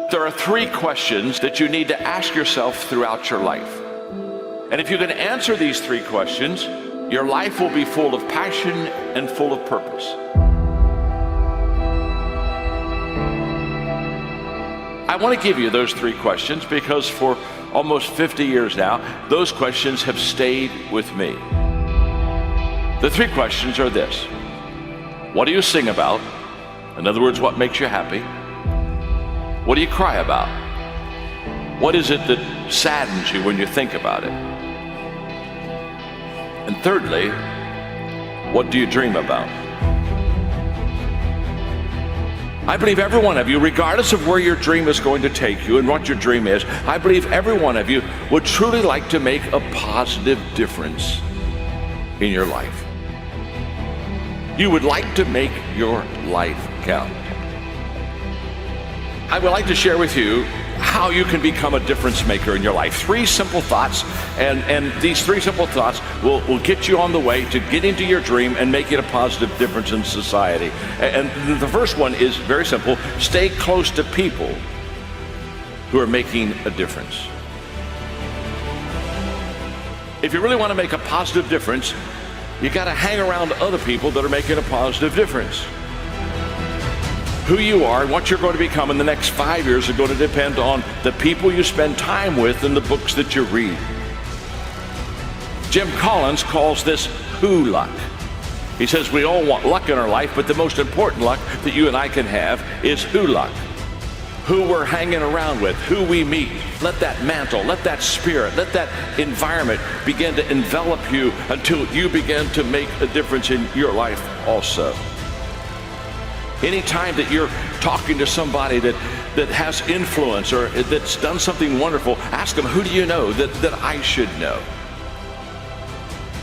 There are 3 questions that you need to ask yourself throughout your life. And if you can answer these 3 questions, your life will be full of passion and full of purpose. I want to give you those 3 questions because for almost 50 years now, those questions have stayed with me. The 3 questions are this. What do you sing about? In other words, what makes you happy? What do you cry about? What is it that saddens you when you think about it? And thirdly, what do you dream about? I believe every one of you, regardless of where your dream is going to take you and what your dream is, I believe every one of you would truly like to make a positive difference in your life. You would like to make your life count. I would like to share with you how you can become a difference maker in your life. 3 simple thoughts, and these 3 simple thoughts will get you on the way to getting to your dream and making a positive difference in society. And the first one is very simple. Stay close to people who are making a difference. If you really want to make a positive difference, you got to hang around other people that are making a positive difference. Who you are and what you're going to become in the next 5 years are going to depend on the people you spend time with and the books that you read. Jim Collins calls this who luck. He says we all want luck in our life, but the most important luck that you and I can have is who luck. Who we're hanging around with, who we meet. Let that mantle, let that spirit, let that environment begin to envelop you until you begin to make a difference in your life also. Anytime that you're talking to somebody that has influence or that's done something wonderful, ask them, who do you know that I should know?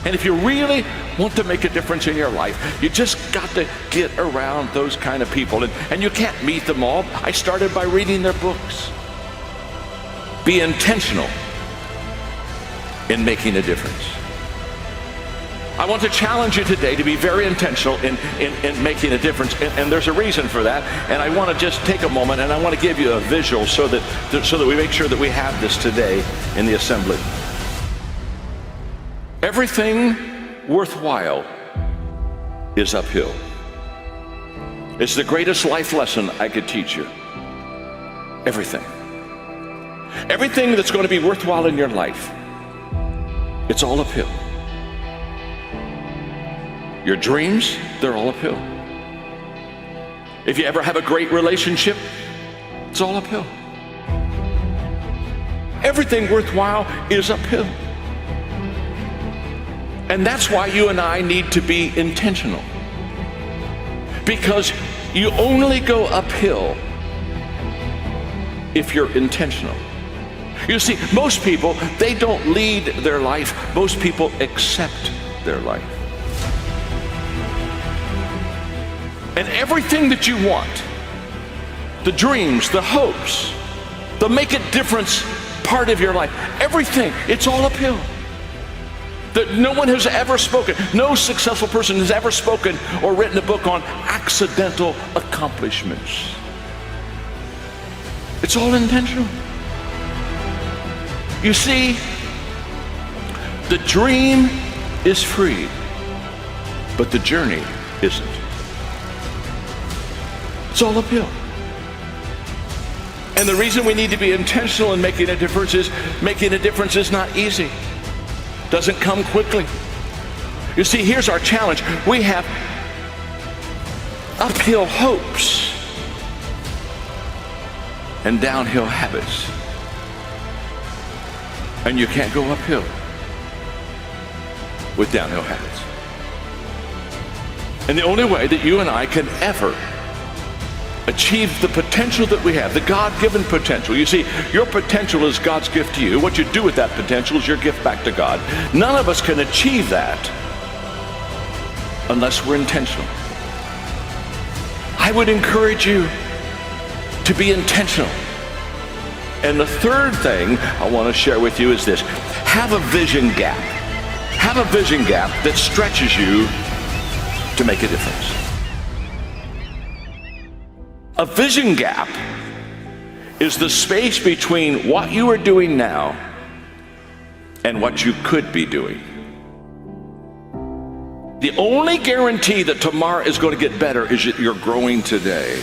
And if you really want to make a difference in your life, you just got to get around those kind of people. And you can't meet them all. I started by reading their books. Be intentional in making a difference. I want to challenge you today to be very intentional in making a difference, and there's a reason for that. And I want to just take a moment and I want to give you a visual so that we make sure that we have this today in the assembly. Everything worthwhile is uphill. It's the greatest life lesson I could teach you. Everything. Everything that's going to be worthwhile in your life, it's all uphill. Your dreams, they're all uphill. If you ever have a great relationship, it's all uphill. Everything worthwhile is uphill. And that's why you and I need to be intentional. Because you only go uphill if you're intentional. You see, most people, they don't lead their life. Most people accept their life. And everything that you want, the dreams, the hopes, the make a difference part of your life, everything, it's all uphill. That no one has ever spoken, no successful person has ever spoken or written a book on accidental accomplishments. It's all intentional. You see, the dream is free, but the journey isn't. It's all uphill. And the reason we need to be intentional in making a difference is making a difference is not easy. Doesn't come quickly. You see, here's our challenge. We have uphill hopes and downhill habits. And you can't go uphill with downhill habits. And the only way that you and I can ever achieve the potential that we have, the God-given potential. You see, your potential is God's gift to you. What you do with that potential is your gift back to God. None of us can achieve that unless we're intentional. I would encourage you to be intentional. And the third thing I want to share with you is this. Have a vision gap. Have a vision gap that stretches you to make a difference. A vision gap is the space between what you are doing now and what you could be doing. The only guarantee that tomorrow is going to get better is that you're growing today.